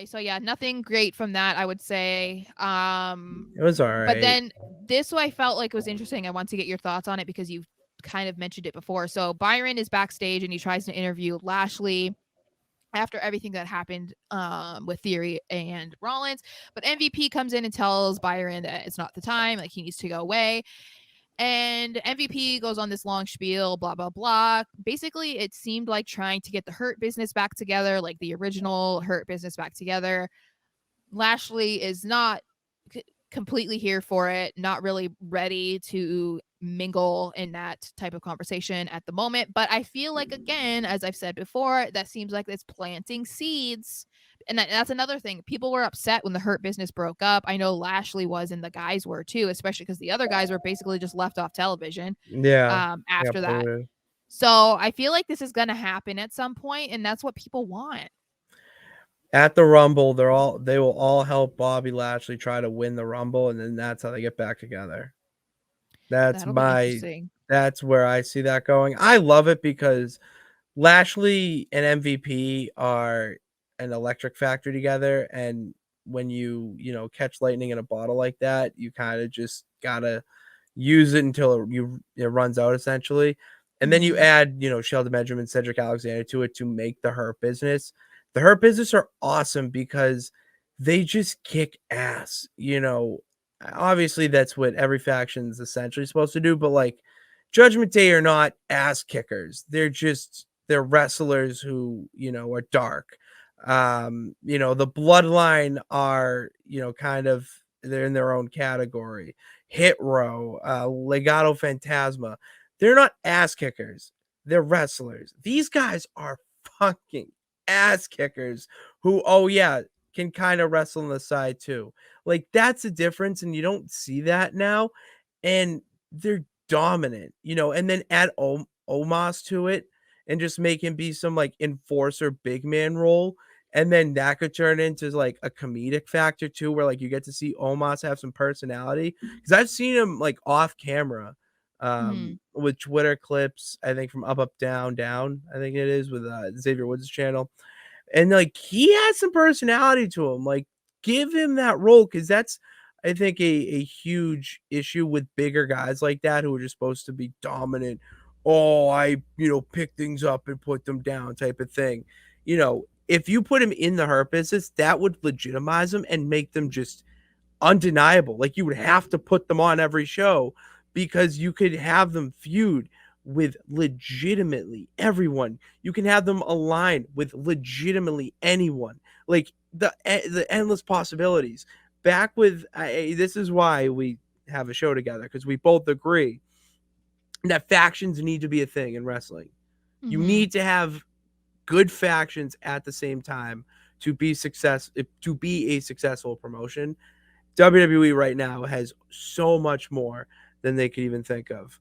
Okay, so yeah, nothing great from that, I would say. It was all But right. then this I felt like was interesting. I want to get your thoughts on it because you've kind of mentioned it before. So Byron is backstage and he tries to interview Lashley after everything that happened with Theory and Rollins. But MVP comes in and tells Byron that it's not the time, like he needs to go away. And MVP goes on this long spiel, blah, blah, blah. Basically, it seemed like trying to get the Hurt Business back together, like the original Hurt Business back together. Lashley is not completely here for it, not really ready to mingle in that type of conversation at the moment. But I feel like, again, as I've said before, that seems like it's planting seeds. And that's another thing. People were upset when the Hurt Business broke up. I know Lashley was, and the guys were too, especially because the other guys were basically just left off television Yeah, I got after that. booted. So I feel like this is going to happen at some point, and that's what people want. At the Rumble, they will all help Bobby Lashley try to win the Rumble, and then that's how they get back together. That's That'll be my interesting. that's where I see that going. I love it because Lashley and MVP are an electric factory together, and when you catch lightning in a bottle like that, you kind of just gotta use it until it runs out essentially. And then you Mm-hmm. add, Sheldon Benjamin, Cedric Alexander to it to make the Hurt Business. The Hurt Business are awesome because they just kick ass. Obviously that's what every faction is essentially supposed to do, but like Judgment Day are not ass kickers. They're wrestlers who, are dark. The Bloodline are, kind of they're in their own category. Hit Row, Legado Fantasma. They're not ass kickers. They're wrestlers. These guys are fucking ass kickers who, oh yeah, can kind of wrestle on the side too. Like that's the difference, and you don't see that now. And they're dominant, and then add Omos to it and just make him be some like enforcer big man role. And then that could turn into like a comedic factor too, where like you get to see Omos have some personality. Because I've seen him like off camera, Mm-hmm. with Twitter clips. I think from Up Up Down Down. I think it is with Xavier Woods' channel, and like he has some personality to him. Like give him that role because that's I think a huge issue with bigger guys like that who are just supposed to be dominant. Oh, I pick things up and put them down type of thing. If you put him in the Hurt Business, that would legitimize them and make them just undeniable. Like you would have to put them on every show because you could have them feud with legitimately everyone. You can have them align with legitimately anyone. Like the endless possibilities. Back with this is why we have a show together because we both agree that factions need to be a thing in wrestling. You Mm-hmm. need to have good factions at the same time to be a successful promotion. WWE right now has so much more than they could even think of.